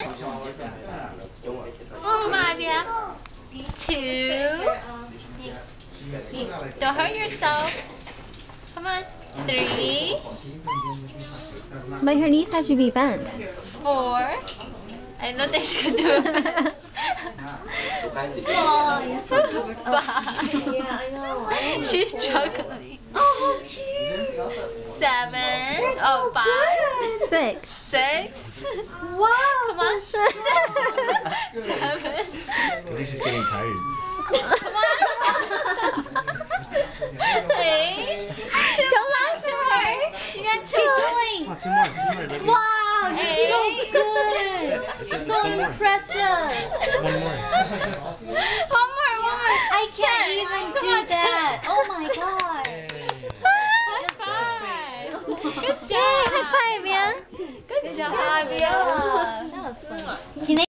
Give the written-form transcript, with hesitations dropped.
Come on, Abia. 2. Don't hurt yourself. Come on. 3. But her knees have to be bent. 4. I don't think she can do it. Oh, you're so covered up. 5. Yeah, I know. She's struggling. Oh, cute. 7. Oh, 5. 6. 6. Wow. Come on. So 7. I think she's getting tired. Come on. 8. Come on to her. You got 2. Oh, two more. wow, you're so good. That's So impressive. One more. One more. I can't even do that. Oh my god. High five. Good job. High five, yeah. Good job, yeah. That was fun. Can I